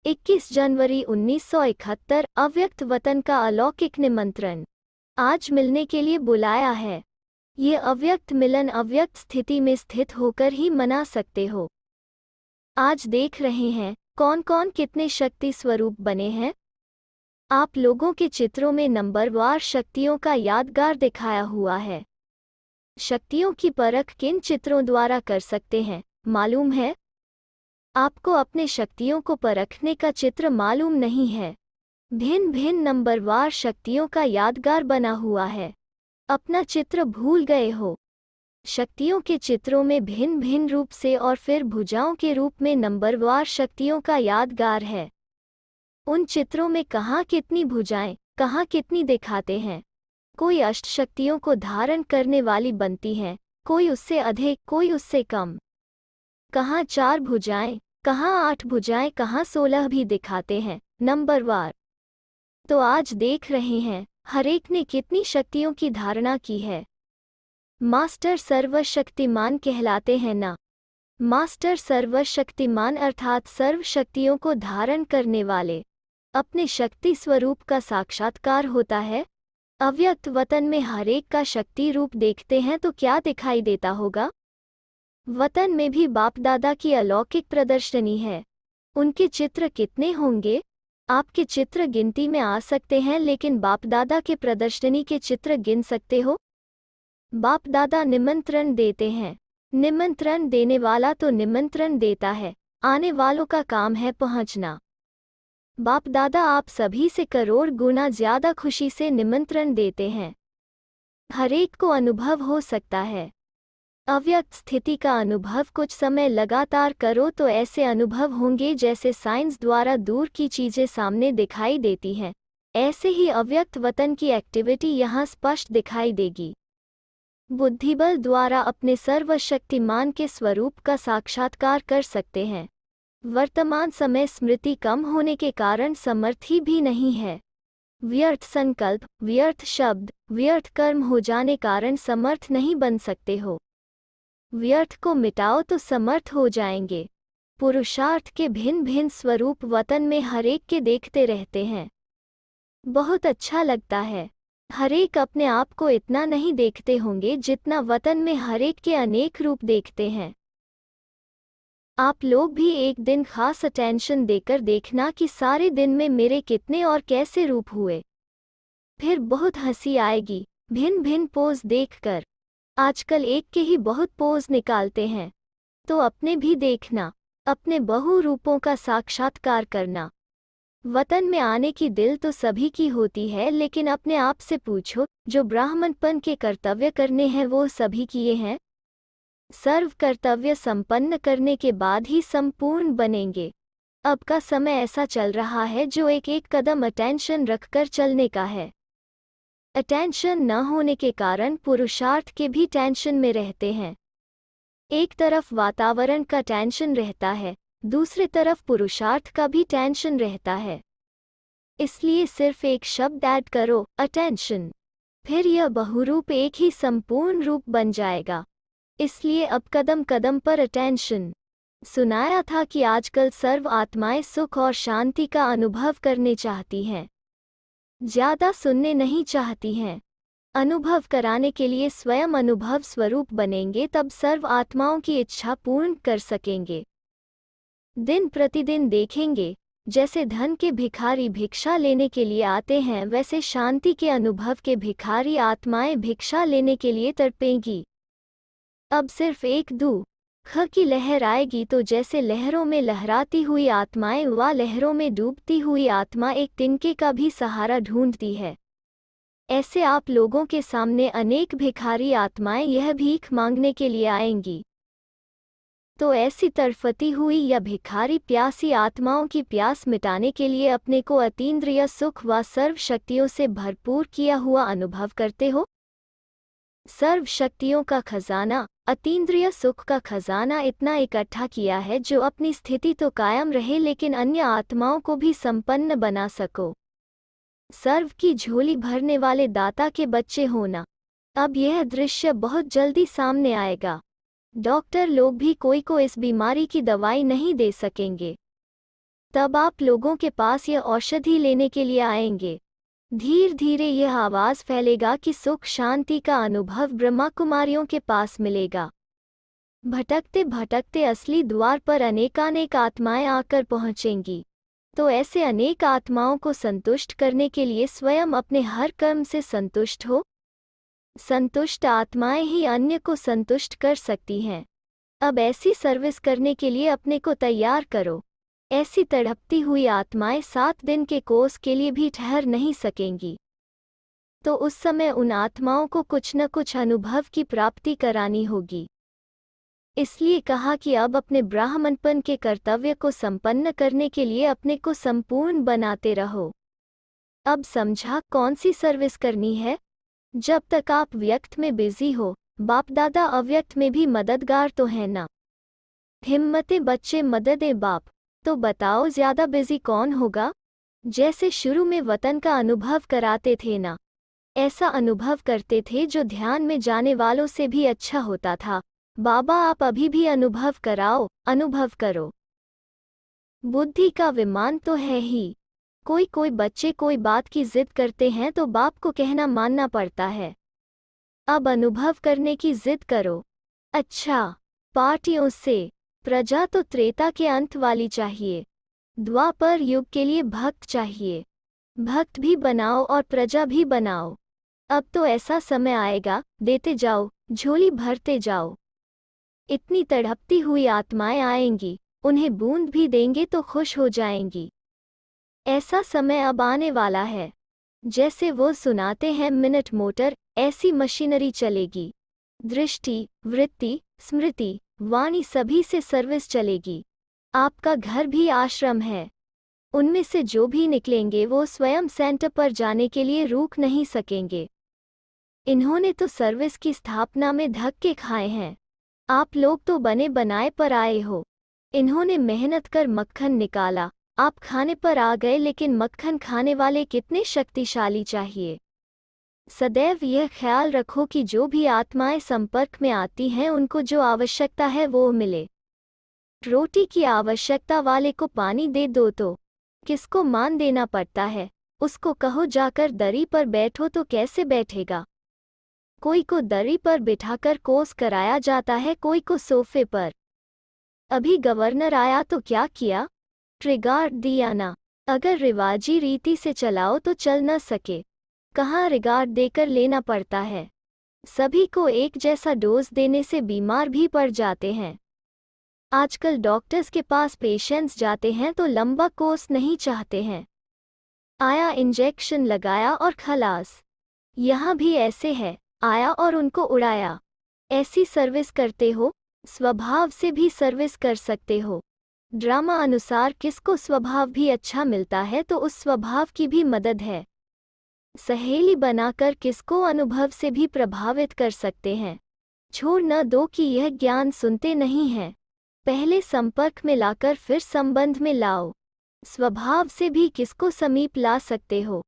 21 जनवरी 1971 अव्यक्त वतन का अलौकिक निमंत्रण आज मिलने के लिए बुलाया है। ये अव्यक्त मिलन अव्यक्त स्थिति में स्थित होकर ही मना सकते हो। आज देख रहे हैं कौन कौन कितने शक्ति स्वरूप बने हैं। आप लोगों के चित्रों में नंबरवार शक्तियों का यादगार दिखाया हुआ है। शक्तियों की परख किन चित्रों द्वारा कर सकते हैं मालूम है? आपको अपने शक्तियों को परखने का चित्र मालूम नहीं है। भिन्न भिन्न नंबरवार शक्तियों का यादगार बना हुआ है। अपना चित्र भूल गए हो। शक्तियों के चित्रों में भिन्न भिन्न रूप से और फिर भुजाओं के रूप में नंबरवार शक्तियों का यादगार है। उन चित्रों में कहाँ कितनी भुजाएं, कहाँ कितनी दिखाते हैं। कोई अष्ट शक्तियों को धारण करने वाली बनती हैं, कोई उससे अधिक, कोई उससे कम। कहाँ 4 भुजाएं, कहाँ 8 भुजाएं, कहाँ 16 भी दिखाते हैं नंबरवार। तो आज देख रहे हैं हरेक ने कितनी शक्तियों की धारणा की है। मास्टर सर्वशक्तिमान कहलाते हैं ना। मास्टर सर्वशक्तिमान अर्थात सर्व शक्तियों को धारण करने वाले। अपने शक्ति स्वरूप का साक्षात्कार होता है। अव्यक्त वतन में हरेक का शक्ति रूप देखते हैं तो क्या दिखाई देता होगा? वतन में भी बाप दादा की अलौकिक प्रदर्शनी है। उनके चित्र कितने होंगे? आपके चित्र गिनती में आ सकते हैं, लेकिन बाप दादा के प्रदर्शनी के चित्र गिन सकते हो? बाप दादा निमंत्रण देते हैं। निमंत्रण देने वाला तो निमंत्रण देता है, आने वालों का काम है पहुंचना। बाप दादा आप सभी से करोड़ गुना ज्यादा खुशी से निमंत्रण देते हैं। हरेक को अनुभव हो सकता है। अव्यक्त स्थिति का अनुभव कुछ समय लगातार करो तो ऐसे अनुभव होंगे जैसे साइंस द्वारा दूर की चीजें सामने दिखाई देती हैं। ऐसे ही अव्यक्त वतन की एक्टिविटी यहाँ स्पष्ट दिखाई देगी। बुद्धिबल द्वारा अपने सर्वशक्तिमान के स्वरूप का साक्षात्कार कर सकते हैं। वर्तमान समय स्मृति कम होने के कारण समर्थी भी नहीं है। व्यर्थ संकल्प, व्यर्थ शब्द, व्यर्थ कर्म हो जाने कारण समर्थ नहीं बन सकते हो। व्यर्थ को मिटाओ तो समर्थ हो जाएंगे। पुरुषार्थ के भिन्न भिन्न स्वरूप वतन में हरेक के देखते रहते हैं। बहुत अच्छा लगता है। हरेक अपने आप को इतना नहीं देखते होंगे जितना वतन में हरेक के अनेक रूप देखते हैं। आप लोग भी एक दिन खास अटेंशन देकर देखना कि सारे दिन में मेरे कितने और कैसे रूप हुए। फिर बहुत हंसी आएगी भिन्न भिन्न पोज देखकर। आजकल एक के ही बहुत पोज निकालते हैं। तो अपने भी देखना, अपने बहु रूपों का साक्षात्कार करना। वतन में आने की दिल तो सभी की होती है, लेकिन अपने आप से पूछो जो ब्राह्मणपन के कर्तव्य करने हैं वो सभी किए हैं? सर्व कर्तव्य संपन्न करने के बाद ही संपूर्ण बनेंगे। अब का समय ऐसा चल रहा है जो एक एक कदम अटेंशन रखकर चलने का है। अटेंशन न होने के कारण पुरुषार्थ के भी टेंशन में रहते हैं। एक तरफ वातावरण का टेंशन रहता है, दूसरी तरफ पुरुषार्थ का भी टेंशन रहता है। इसलिए सिर्फ एक शब्द ऐड करो, अटेंशन। फिर यह बहुरूप एक ही संपूर्ण रूप बन जाएगा। इसलिए अब कदम कदम पर अटेंशन। सुनाया था कि आजकल सर्व आत्माएं सुख और शांति का अनुभव करने चाहती हैं, ज्यादा सुनने नहीं चाहती हैं। अनुभव कराने के लिए स्वयं अनुभव स्वरूप बनेंगे, तब सर्व आत्माओं की इच्छा पूर्ण कर सकेंगे। दिन प्रतिदिन देखेंगे जैसे धन के भिखारी भिक्षा लेने के लिए आते हैं, वैसे शांति के अनुभव के भिखारी आत्माएं भिक्षा लेने के लिए तड़पेंगी। अब सिर्फ एक दू ख की लहर आएगी तो जैसे लहरों में लहराती हुई आत्माएं व लहरों में डूबती हुई आत्मा एक तिनके का भी सहारा ढूंढती है, ऐसे आप लोगों के सामने अनेक भिखारी आत्माएं यह भीख मांगने के लिए आएंगी। तो ऐसी तड़फती हुई या भिखारी प्यासी आत्माओं की प्यास मिटाने के लिए अपने को अतीन्द्रिय सुख व सर्व शक्तियों से भरपूर किया हुआ अनुभव करते हो। सर्व शक्तियों का खजाना, अतीन्द्रिय सुख का खजाना इतना इकट्ठा किया है जो अपनी स्थिति तो कायम रहे लेकिन अन्य आत्माओं को भी संपन्न बना सको। सर्व की झोली भरने वाले दाता के बच्चे होना। अब यह दृश्य बहुत जल्दी सामने आएगा। डॉक्टर लोग भी कोई को इस बीमारी की दवाई नहीं दे सकेंगे। तब आप लोगों के पास यह औषधि लेने के लिए आएंगे। धीरे धीरे यह आवाज फैलेगा कि सुख शांति का अनुभव ब्रह्मा कुमारियों के पास मिलेगा। भटकते भटकते असली द्वार पर अनेकानेक आत्माएं आकर पहुंचेंगी। तो ऐसे अनेक आत्माओं को संतुष्ट करने के लिए स्वयं अपने हर कर्म से संतुष्ट हो। संतुष्ट आत्माएं ही अन्य को संतुष्ट कर सकती हैं। अब ऐसी सर्विस करने के लिए अपने को तैयार करो। ऐसी तड़पती हुई आत्माएं 7 दिन के कोर्स के लिए भी ठहर नहीं सकेंगी। तो उस समय उन आत्माओं को कुछ न कुछ अनुभव की प्राप्ति करानी होगी। इसलिए कहा कि अब अपने ब्राह्मणपन के कर्तव्य को संपन्न करने के लिए अपने को संपूर्ण बनाते रहो। अब समझा कौन सी सर्विस करनी है? जब तक आप व्यक्त में बिजी हो, बाप दादा अव्यक्त में भी मददगार तो है ना। हिम्मते बच्चे मददे बाप। तो बताओ ज्यादा बिजी कौन होगा? जैसे शुरू में वतन का अनुभव कराते थे ना, ऐसा अनुभव करते थे जो ध्यान में जाने वालों से भी अच्छा होता था। बाबा आप अभी भी अनुभव कराओ, अनुभव करो। बुद्धि का विमान तो है ही। कोई बच्चे कोई बात की जिद करते हैं तो बाप को कहना मानना पड़ता है। अब अनुभव करने की जिद करो। अच्छा, पार्टियों से प्रजा तो त्रेता के अंत वाली चाहिए। द्वापर युग के लिए भक्त चाहिए। भक्त भी बनाओ और प्रजा भी बनाओ। अब तो ऐसा समय आएगा, देते जाओ, झोली भरते जाओ। इतनी तड़पती हुई आत्माएं आएंगी, उन्हें बूंद भी देंगे तो खुश हो जाएंगी। ऐसा समय अब आने वाला है। जैसे वो सुनाते हैं मिनट मोटर, ऐसी मशीनरी चलेगी। दृष्टि, वृत्ति, स्मृति, वाणी सभी से सर्विस चलेगी। आपका घर भी आश्रम है। उनमें से जो भी निकलेंगे वो स्वयं सेंटर पर जाने के लिए रुक नहीं सकेंगे। इन्होंने तो सर्विस की स्थापना में धक्के खाए हैं। आप लोग तो बने बनाए पर आए हो। इन्होंने मेहनत कर मक्खन निकाला, आप खाने पर आ गए, लेकिन मक्खन खाने वाले कितने शक्तिशाली चाहिए। सदैव यह ख्याल रखो कि जो भी आत्माएं संपर्क में आती हैं उनको जो आवश्यकता है वो मिले। रोटी की आवश्यकता वाले को पानी दे दो तो किसको मान देना पड़ता है? उसको कहो जाकर दरी पर बैठो तो कैसे बैठेगा? कोई को दरी पर बिठाकर कोर्स कराया जाता है, कोई को सोफे पर। अभी गवर्नर आया तो क्या किया? रिगार्ड दिया ना। अगर रिवाजी रीति से चलाओ तो चल न सके। कहाँ रिगार्ड देकर लेना पड़ता है। सभी को एक जैसा डोज देने से बीमार भी पड़ जाते हैं। आजकल डॉक्टर्स के पास पेशेंट्स जाते हैं तो लंबा कोर्स नहीं चाहते हैं। आया इंजेक्शन लगाया और खलास। यहाँ भी ऐसे है, आया और उनको उड़ाया। ऐसी सर्विस करते हो? स्वभाव से भी सर्विस कर सकते हो। ड्रामा अनुसार किसको स्वभाव भी अच्छा मिलता है तो उस स्वभाव की भी मदद है। सहेली बनाकर किसको अनुभव से भी प्रभावित कर सकते हैं। छोड़ न दो कि यह ज्ञान सुनते नहीं हैं। पहले संपर्क में लाकर फिर संबंध में लाओ। स्वभाव से भी किसको समीप ला सकते हो,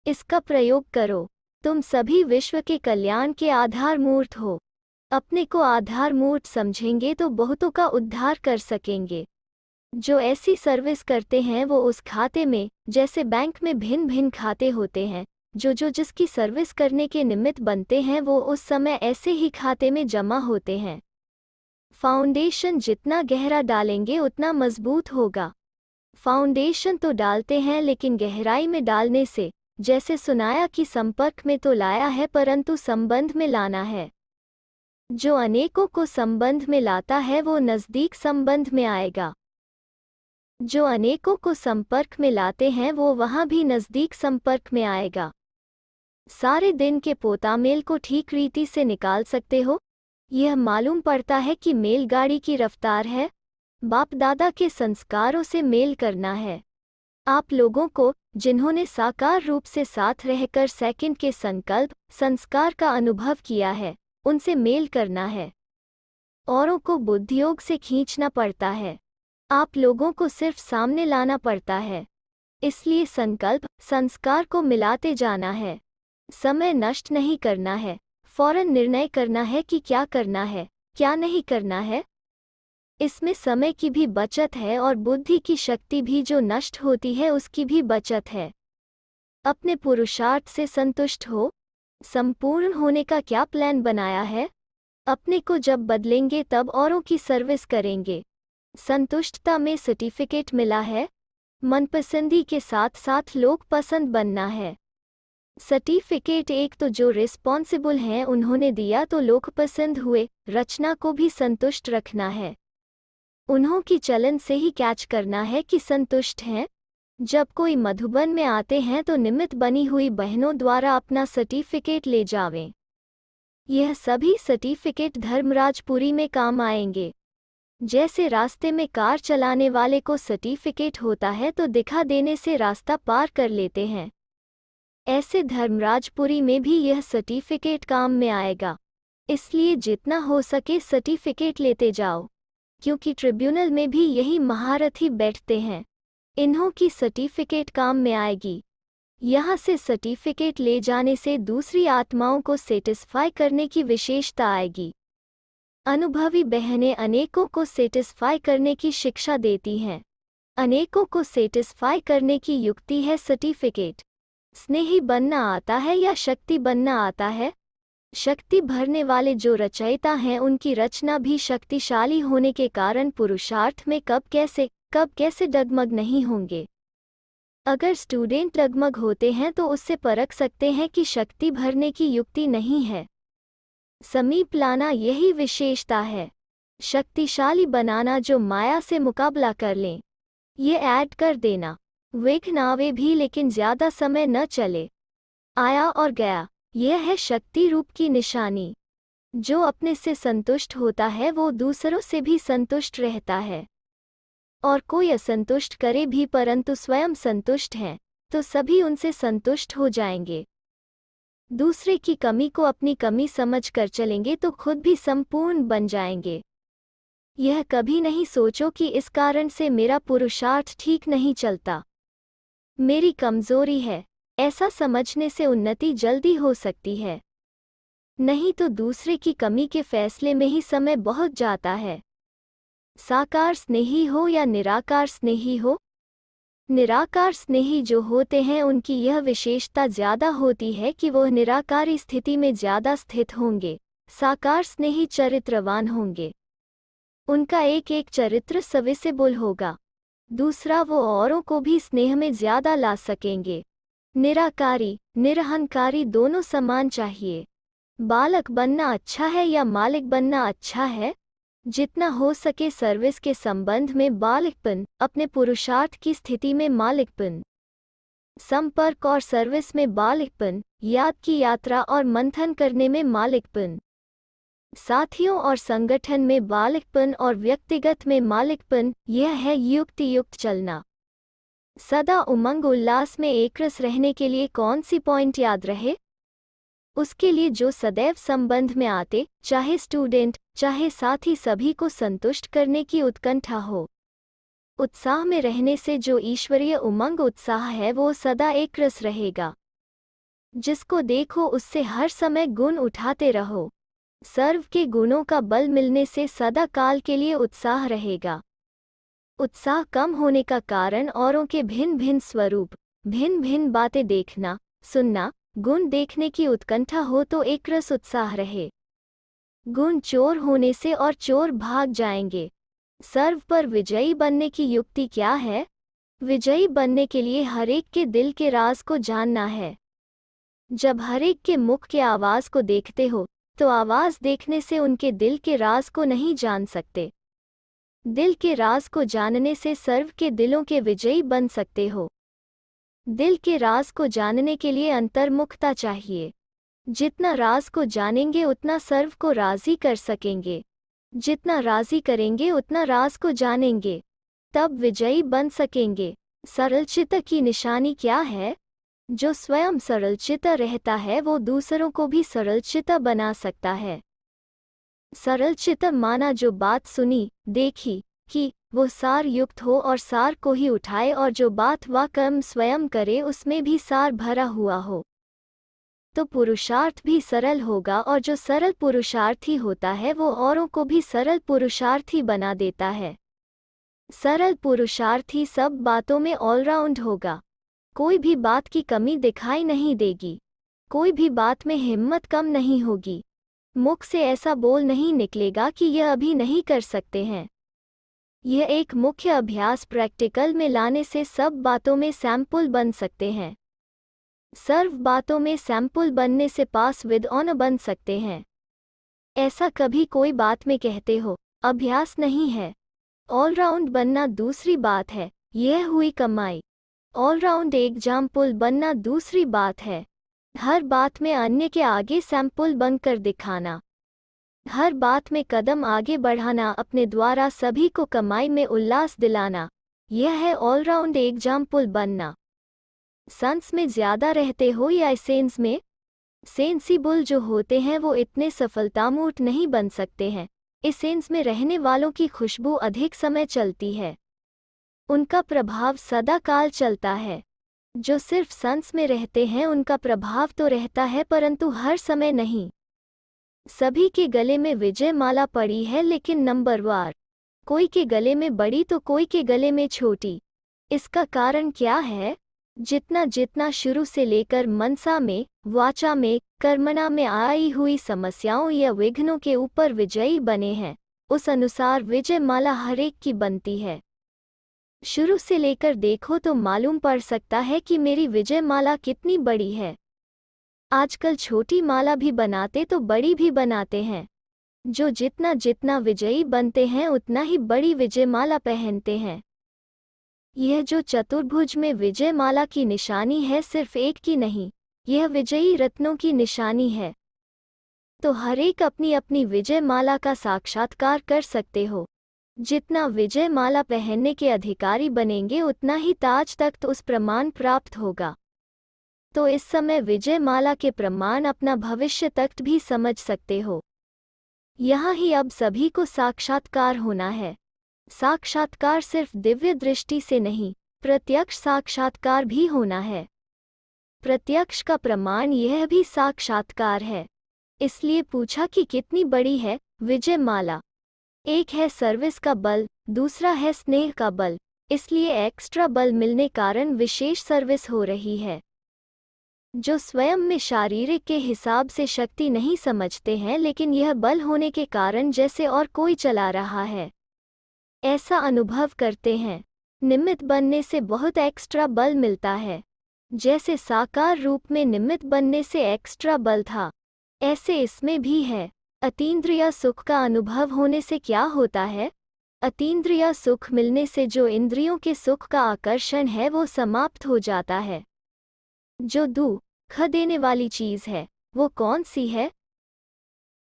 इसका प्रयोग करो। तुम सभी विश्व के कल्याण के आधार मूर्त हो। अपने को आधार मूर्त समझेंगे तो बहुतों का उद्धार कर सकेंगे। जो ऐसी सर्विस करते हैं वो उस खाते में, जैसे बैंक में भिन्न भिन्न खाते होते हैं, जो जिसकी सर्विस करने के निमित्त बनते हैं वो उस समय ऐसे ही खाते में जमा होते हैं। फाउंडेशन जितना गहरा डालेंगे उतना मजबूत होगा। फाउंडेशन तो डालते हैं लेकिन गहराई में डालने से, जैसे सुनाया कि संपर्क में तो लाया है परंतु संबंध में लाना है। जो अनेकों को संबंध में लाता है वो नजदीक संबंध में आएगा। जो अनेकों को संपर्क में लाते हैं वो वहां भी नजदीक संपर्क में आएगा। सारे दिन के पोतामेल को ठीक रीति से निकाल सकते हो? यह मालूम पड़ता है कि मेलगाड़ी की रफ्तार है। बाप दादा के संस्कारों से मेल करना है। आप लोगों को, जिन्होंने साकार रूप से साथ रहकर सेकंड के संकल्प, संस्कार का अनुभव किया है, उनसे मेल करना है। औरों को बुद्धियोग से खींचना पड़ता है। आप लोगों को सिर्फ सामने लाना पड़ता है। इसलिए संकल्प, संस्कार को मिलाते जाना है। समय नष्ट नहीं करना है। फौरन निर्णय करना है कि क्या करना है, क्या नहीं करना है। इसमें समय की भी बचत है और बुद्धि की शक्ति भी जो नष्ट होती है उसकी भी बचत है। अपने पुरुषार्थ से संतुष्ट हो। संपूर्ण होने का क्या प्लान बनाया है? अपने को जब बदलेंगे तब औरों की सर्विस करेंगे। संतुष्टता में सर्टिफिकेट मिला है। मनपसंदी के साथ साथ लोग पसंद बनना है। सर्टिफिकेट एक तो जो रिस्पॉन्सिबल हैं उन्होंने दिया तो लोग पसंद हुए। रचना को भी संतुष्ट रखना है। उन्हों की चलन से ही कैच करना है कि संतुष्ट हैं। जब कोई मधुबन में आते हैं तो निमित्त बनी हुई बहनों द्वारा अपना सर्टिफिकेट ले जावें। यह सभी सर्टिफिकेट धर्मराजपुरी में काम आएंगे। जैसे रास्ते में कार चलाने वाले को सर्टिफिकेट होता है तो दिखा देने से रास्ता पार कर लेते हैं, ऐसे धर्मराजपुरी में भी यह सर्टिफिकेट काम में आएगा। इसलिए जितना हो सके सर्टिफिकेट लेते जाओ, क्योंकि ट्रिब्यूनल में भी यही महारथी बैठते हैं। इन्हों की सर्टिफिकेट काम में आएगी। यहाँ से सर्टिफिकेट ले जाने से दूसरी आत्माओं को सेटिस्फाई करने की विशेषता आएगी। अनुभवी बहनें अनेकों को सेटिस्फाई करने की शिक्षा देती हैं। अनेकों को सेटिस्फाई करने की युक्ति है सर्टिफिकेट। स्नेही बनना आता है या शक्ति बनना आता है? शक्ति भरने वाले जो रचयिता हैं उनकी रचना भी शक्तिशाली होने के कारण पुरुषार्थ में कब कैसे डगमग नहीं होंगे। अगर स्टूडेंट डगमग होते हैं तो उससे परख सकते हैं कि शक्ति भरने की युक्ति नहीं है। समीप लाना यही विशेषता है। शक्तिशाली बनाना जो माया से मुकाबला कर लें। ये ऐड कर देना। विघ्न आवे भी लेकिन ज्यादा समय न चले। आया और गया, यह है शक्ति रूप की निशानी। जो अपने से संतुष्ट होता है वो दूसरों से भी संतुष्ट रहता है। और कोई असंतुष्ट करे भी परंतु स्वयं संतुष्ट हैं तो सभी उनसे संतुष्ट हो जाएंगे। दूसरे की कमी को अपनी कमी समझकर चलेंगे तो खुद भी संपूर्ण बन जाएंगे। यह कभी नहीं सोचो कि इस कारण से मेरा पुरुषार्थ ठीक नहीं चलता, मेरी कमजोरी है। ऐसा समझने से उन्नति जल्दी हो सकती है, नहीं तो दूसरे की कमी के फैसले में ही समय बहुत जाता है। साकार स्नेही हो या निराकार स्नेही हो, निराकार स्नेही जो होते हैं उनकी यह विशेषता ज्यादा होती है कि वह निराकारी स्थिति में ज्यादा स्थित होंगे। साकार स्नेही चरित्रवान होंगे। उनका एक एक चरित्र सविसेबल होगा। दूसरा, वो औरों को भी स्नेह में ज्यादा ला सकेंगे। निराकारी निरहंकारी दोनों समान चाहिए। बालक बनना अच्छा है या मालिक बनना अच्छा है? जितना हो सके सर्विस के संबंध में बालिकपन, अपने पुरुषार्थ की स्थिति में मालिकपन, संपर्क और सर्विस में बालिकपन, याद की यात्रा और मंथन करने में मालिकपन, साथियों और संगठन में बालिकपन और व्यक्तिगत में मालिकपन, यह है युक्त चलना। सदा उमंग उल्लास में एकरस रहने के लिए कौन सी पॉइंट याद रहे? उसके लिए जो सदैव संबंध में आते, चाहे स्टूडेंट चाहे साथी, सभी को संतुष्ट करने की उत्कंठा हो। उत्साह में रहने से जो ईश्वरीय उमंग उत्साह है वो सदा एकरस रहेगा। जिसको देखो उससे हर समय गुण उठाते रहो। सर्व के गुणों का बल मिलने से सदा काल के लिए उत्साह रहेगा। उत्साह कम होने का कारण औरों के भिन्न भिन्न स्वरूप, भिन्न भिन्न बातें देखना सुनना, गुण देखने की उत्कंठा हो तो एकरस उत्साह रहे। गुण चोर होने से और चोर भाग जाएंगे। सर्व पर विजयी बनने की युक्ति क्या है? विजयी बनने के लिए हरेक के दिल के राज को जानना है। जब हरेक के मुख के आवाज को देखते हो तो आवाज देखने से उनके दिल के राज को नहीं जान सकते। दिल के राज को जानने से सर्व के दिलों के विजयी बन सकते हो। दिल के राज को जानने के लिए अंतर्मुखता चाहिए। जितना राज को जानेंगे उतना सर्व को राजी कर सकेंगे। जितना राजी करेंगे उतना राज को जानेंगे, तब विजयी बन सकेंगे। सरलचित्त की निशानी क्या है? जो स्वयं सरलचित्त रहता है वो दूसरों को भी सरलचित्त बना सकता है। सरलचित्त माना जो बात सुनी देखी कि वो सार युक्त हो और सार को ही उठाए, और जो बात व कर्म स्वयं करे उसमें भी सार भरा हुआ हो। तो पुरुषार्थ भी सरल होगा, और जो सरल पुरुषार्थी होता है वो औरों को भी सरल पुरुषार्थी बना देता है। सरल पुरुषार्थी सब बातों में ऑलराउंड होगा। कोई भी बात की कमी दिखाई नहीं देगी, कोई भी बात में हिम्मत कम नहीं होगी, मुख से ऐसा बोल नहीं निकलेगा कि यह अभी नहीं कर सकते हैं। यह एक मुख्य अभ्यास प्रैक्टिकल में लाने से सब बातों में सैंपल बन सकते हैं। सर्व बातों में सैंपल बनने से पास विद ऑनर बन सकते हैं। ऐसा कभी कोई बात में कहते हो, अभ्यास नहीं है। ऑलराउंड बनना दूसरी बात है, यह हुई कमाई। ऑलराउंड एग्जाम्पल बनना दूसरी बात है। हर बात में अन्य के आगे सैंपल बनकर दिखाना, हर बात में कदम आगे बढ़ाना, अपने द्वारा सभी को कमाई में उल्लास दिलाना, यह है ऑलराउंड एग्जाम्पल बनना। संस में ज्यादा रहते हो या एसेंस में? सेंसिबल जो होते हैं वो इतने सफलतामूर्त नहीं बन सकते हैं। एसेंस में रहने वालों की खुशबू अधिक समय चलती है, उनका प्रभाव सदा काल चलता है। जो सिर्फ संस में रहते हैं उनका प्रभाव तो रहता है परंतु हर समय नहीं। सभी के गले में विजय माला पड़ी है लेकिन नंबरवार, कोई के गले में बड़ी तो कोई के गले में छोटी। इसका कारण क्या है? जितना जितना शुरू से लेकर मनसा में, वाचा में, कर्मणा में आई हुई समस्याओं या विघ्नों के ऊपर विजयी बने हैं, उस अनुसार विजय माला हरेक की बनती है। शुरू से लेकर देखो तो मालूम पड़ सकता है कि मेरी विजय माला कितनी बड़ी है। आजकल छोटी माला भी बनाते तो बड़ी भी बनाते हैं। जो जितना जितना विजयी बनते हैं उतना ही बड़ी विजय माला पहनते हैं। यह जो चतुर्भुज में विजय माला की निशानी है सिर्फ एक की नहीं, यह विजयी रत्नों की निशानी है। तो हरेक अपनी अपनी विजय माला का साक्षात्कार कर सकते हो। जितना विजय माला पहनने के अधिकारी बनेंगे उतना ही ताज तख्त उस प्रमाण प्राप्त होगा। तो इस समय विजय माला के प्रमाण अपना भविष्य तख्त भी समझ सकते हो। यहाँ ही अब सभी को साक्षात्कार होना है। साक्षात्कार सिर्फ दिव्य दृष्टि से नहीं, प्रत्यक्ष साक्षात्कार भी होना है। प्रत्यक्ष का प्रमाण यह भी साक्षात्कार है। इसलिए पूछा कि कितनी बड़ी है विजय माला। एक है सर्विस का बल, दूसरा है स्नेह का बल, इसलिए एक्स्ट्रा बल मिलने कारण विशेष सर्विस हो रही है। जो स्वयं में शारीरिक के हिसाब से शक्ति नहीं समझते हैं लेकिन यह बल होने के कारण जैसे और कोई चला रहा है ऐसा अनुभव करते हैं। निमित्त बनने से बहुत एक्स्ट्रा बल मिलता है। जैसे साकार रूप में निमित्त बनने से एक्स्ट्रा बल था, ऐसे इसमें भी है। अतीन्द्रिय सुख का अनुभव होने से क्या होता है? अतीन्द्रिय सुख मिलने से जो इंद्रियों के सुख का आकर्षण है वो समाप्त हो जाता है। जो दुख देने वाली चीज है वो कौन सी है?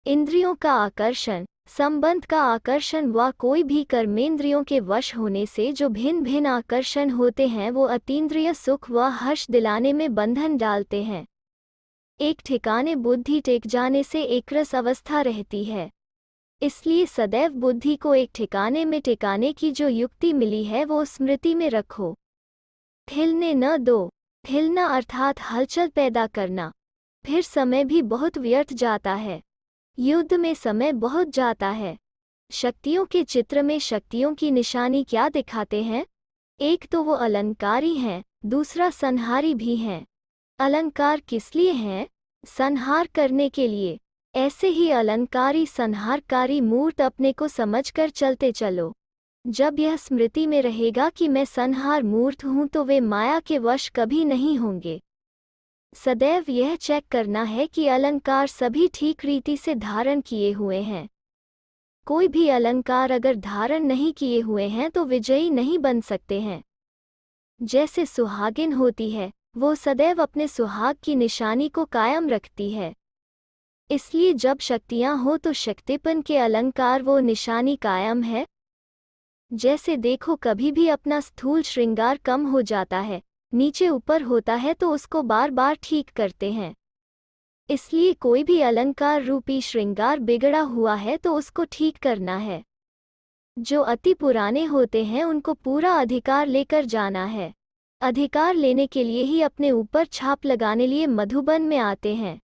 इंद्रियों का आकर्षण, संबंध का आकर्षण व कोई भी कर्मेंद्रियों के वश होने से जो भिन्न भिन्न आकर्षण होते हैं वो अतीन्द्रिय सुख व हर्ष दिलाने में बंधन डालते हैं। एक ठिकाने बुद्धि टेक जाने से एकरस अवस्था रहती है। इसलिए सदैव बुद्धि को एक ठिकाने में टिकाने की जो युक्ति मिली है वो स्मृति में रखो। हिलने न दो। हिलना अर्थात हलचल पैदा करना। फिर समय भी बहुत व्यर्थ जाता है। युद्ध में समय बहुत जाता है। शक्तियों के चित्र में शक्तियों की निशानी क्या दिखाते हैं? एक तो वो अलंकारी हैं, दूसरा संहारी भी हैं। अलंकार किस लिए हैं? संहार करने के लिए। ऐसे ही अलंकारी संहारकारी मूर्त अपने को समझकर चलते चलो। जब यह स्मृति में रहेगा कि मैं संहार मूर्त हूँ तो वे माया के वश कभी नहीं होंगे। सदैव यह चेक करना है कि अलंकार सभी ठीक रीति से धारण किए हुए हैं। कोई भी अलंकार अगर धारण नहीं किए हुए हैं तो विजयी नहीं बन सकते हैं। जैसे सुहागिन होती है, वो सदैव अपने सुहाग की निशानी को कायम रखती है। इसलिए जब शक्तियां हो तो शक्तिपन के अलंकार वो निशानी कायम है। जैसे देखो कभी भी अपना स्थूल श्रृंगार कम हो जाता है, नीचे ऊपर होता है तो उसको बार बार ठीक करते हैं। इसलिए कोई भी अलंकार रूपी श्रृंगार बिगड़ा हुआ है तो उसको ठीक करना है। जो अति पुराने होते हैं उनको पूरा अधिकार लेकर जाना है। अधिकार लेने के लिए ही अपने ऊपर छाप लगाने लिए मधुबन में आते हैं।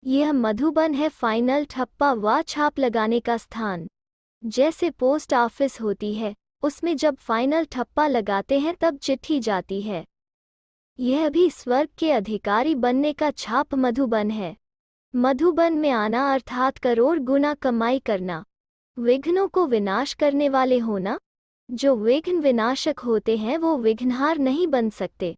यह मधुबन है फाइनल ठप्पा व छाप लगाने का स्थान। जैसे पोस्ट ऑफिस होती है, उसमें जब फाइनल ठप्पा लगाते हैं तब चिट्ठी जाती है। यह भी स्वर्ग के अधिकारी बनने का छाप मधुबन है। मधुबन में आना अर्थात करोड़ गुना कमाई करना, विघ्नों को विनाश करने वाले होना। जो विघ्न विनाशक होते हैं वो विघ्नहार नहीं बन सकते।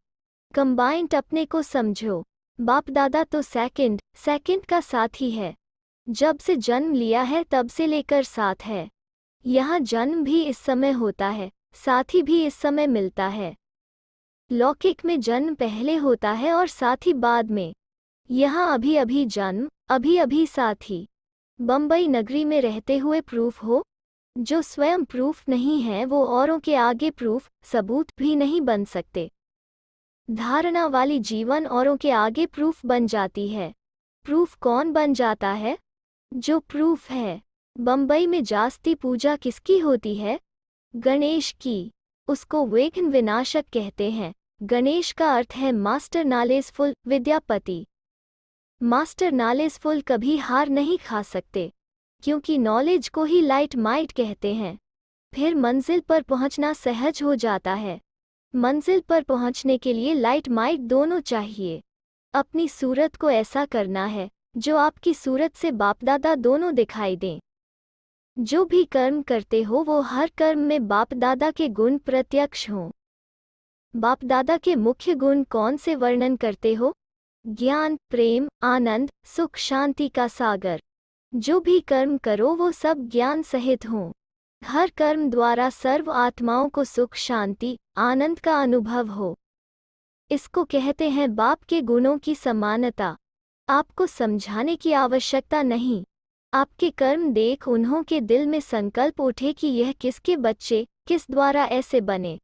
कंबाइंड अपने को समझो। बाप दादा तो सेकंड का साथी है। जब से जन्म लिया है तब से लेकर साथ है। यहाँ जन्म भी इस समय होता है, साथी भी इस समय मिलता है। लौकिक में जन्म पहले होता है और साथी बाद में। यहाँ अभी अभी जन्म, अभी अभी साथी। बम्बई नगरी में रहते हुए प्रूफ हो। जो स्वयं प्रूफ नहीं है वो औरों के आगे प्रूफ, सबूत भी नहीं बन सकते। धारणा वाली जीवन औरों के आगे प्रूफ बन जाती है। प्रूफ कौन बन जाता है? जो प्रूफ है। बम्बई में जास्ती पूजा किसकी होती है? गणेश की। उसको विघ्न विनाशक कहते हैं। गणेश का अर्थ है master knowledgeful, Vidyapati. Master knowledgeful कभी हार नहीं खा सकते, क्योंकि नॉलेज को ही लाइट माइट कहते हैं। फिर मंजिल पर पहुंचना सहज हो जाता है। मंजिल पर पहुंचने के लिए लाइट माइट दोनों चाहिए। अपनी सूरत को ऐसा करना है जो आपकी सूरत से बाप दादा दोनों दिखाई दें। जो भी कर्म करते हो वो हर कर्म में बाप दादा के गुण प्रत्यक्ष हों। बाप दादा के मुख्य गुण कौन से वर्णन करते हो? ज्ञान, प्रेम, आनंद, सुख, शांति का सागर। जो भी कर्म करो वो सब ज्ञान सहित हों। हर कर्म द्वारा सर्व आत्माओं को सुख, शांति, आनंद का अनुभव हो। इसको कहते हैं बाप के गुणों की समानता। आपको समझाने की आवश्यकता नहीं। आपके कर्म देख उन्हों के दिल में संकल्प उठे कि यह किसके बच्चे, किस द्वारा ऐसे बने।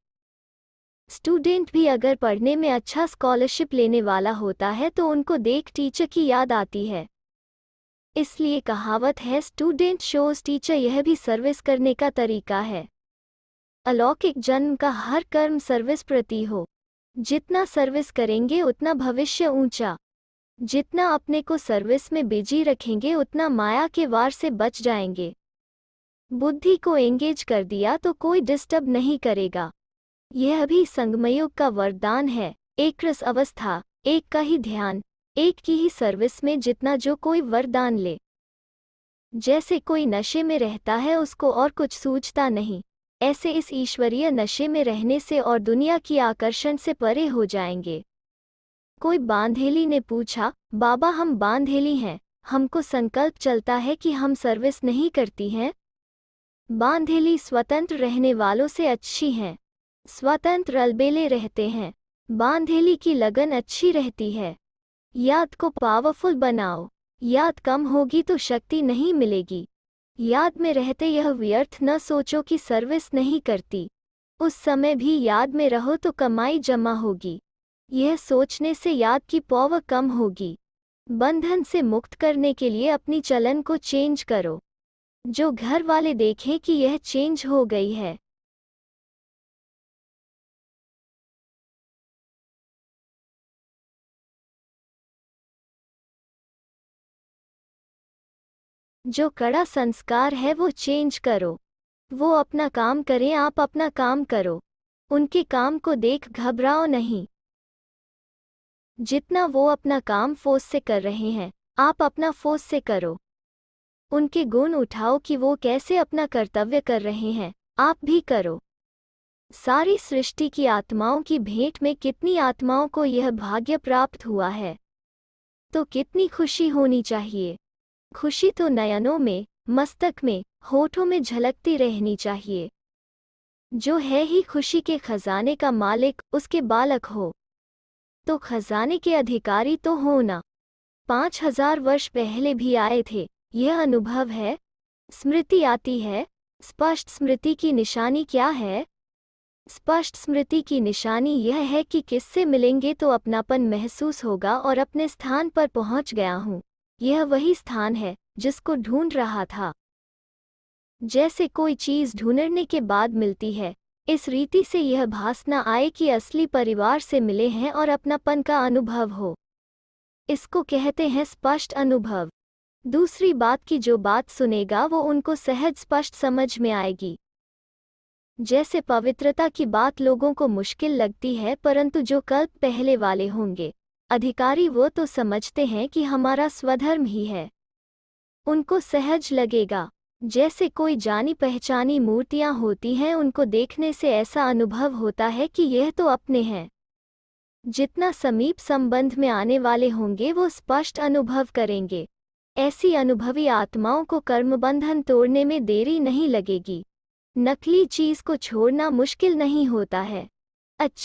स्टूडेंट भी अगर पढ़ने में अच्छा स्कॉलरशिप लेने वाला होता है तो उनको देख टीचर की याद आती है। इसलिए कहावत है स्टूडेंट शोज टीचर। यह भी सर्विस करने का तरीका है। अलौकिक जन्म का हर कर्म सर्विस प्रति हो। जितना सर्विस करेंगे उतना भविष्य ऊंचा। जितना अपने को सर्विस में बिजी रखेंगे उतना माया के वार से बच जाएंगे। बुद्धि को एंगेज कर दिया तो कोई डिस्टर्ब नहीं करेगा। यह भी संगमयोग का वरदान है। एक रस अवस्था, एक का ही ध्यान, एक की ही सर्विस में जितना जो कोई वरदान ले। जैसे कोई नशे में रहता है उसको और कुछ सूझता नहीं, ऐसे इस ईश्वरीय नशे में रहने से और दुनिया की आकर्षण से परे हो जाएंगे। कोई बांधेली ने पूछा, बाबा हम बांधेली हैं, हमको संकल्प चलता है कि हम सर्विस नहीं करती हैं। बांधेली स्वतंत्र रहने वालों से अच्छी हैं। स्वतंत्र अलबेले रहते हैं। बांधेली की लगन अच्छी रहती है। याद को पावरफुल बनाओ। याद कम होगी तो शक्ति नहीं मिलेगी। याद में रहते यह व्यर्थ न सोचो कि सर्विस नहीं करती। उस समय भी याद में रहो तो कमाई जमा होगी। यह सोचने से याद की पावर कम होगी। बंधन से मुक्त करने के लिए अपनी चलन को चेंज करो। जो घर वाले देखें कि यह चेंज हो गई है। जो कड़ा संस्कार है वो चेंज करो। वो अपना काम करें, आप अपना काम करो। उनके काम को देख घबराओ नहीं। जितना वो अपना काम फोर्स से कर रहे हैं, आप अपना फोर्स से करो। उनके गुण उठाओ कि वो कैसे अपना कर्तव्य कर रहे हैं, आप भी करो। सारी सृष्टि की आत्माओं की भेंट में कितनी आत्माओं को यह भाग्य प्राप्त हुआ है, तो कितनी खुशी होनी चाहिए। खुशी तो नयनों में, मस्तक में, होठों में झलकती रहनी चाहिए। जो है ही खुशी के खजाने का मालिक, उसके बालक हो तो खजाने के अधिकारी तो हो ना। 5000 वर्ष पहले भी आए थे, यह अनुभव है। स्मृति आती है। स्पष्ट स्मृति की निशानी क्या है? स्पष्ट स्मृति की निशानी यह है कि किससे मिलेंगे तो अपनापन महसूस होगा और अपने स्थान पर पहुंच गया हूं। यह वही स्थान है जिसको ढूंढ रहा था। जैसे कोई चीज ढूंढने के बाद मिलती है, इस रीति से यह भास न आए कि असली परिवार से मिले हैं और अपनापन का अनुभव हो। इसको कहते हैं स्पष्ट अनुभव। दूसरी बात की जो बात सुनेगा वो उनको सहज स्पष्ट समझ में आएगी। जैसे पवित्रता की बात लोगों को मुश्किल लगती है, परंतु जो कल्प पहले वाले होंगे अधिकारी वो तो समझते हैं कि हमारा स्वधर्म ही है, उनको सहज लगेगा। जैसे कोई जानी पहचानी मूर्तियां होती हैं, उनको देखने से ऐसा अनुभव होता है कि यह तो अपने हैं। जितना समीप संबंध में आने वाले होंगे वो स्पष्ट अनुभव करेंगे। ऐसी अनुभवी आत्माओं को कर्मबंधन तोड़ने में देरी नहीं लगेगी। नकली चीज को छोड़ना मुश्किल नहीं होता है। अच्छा।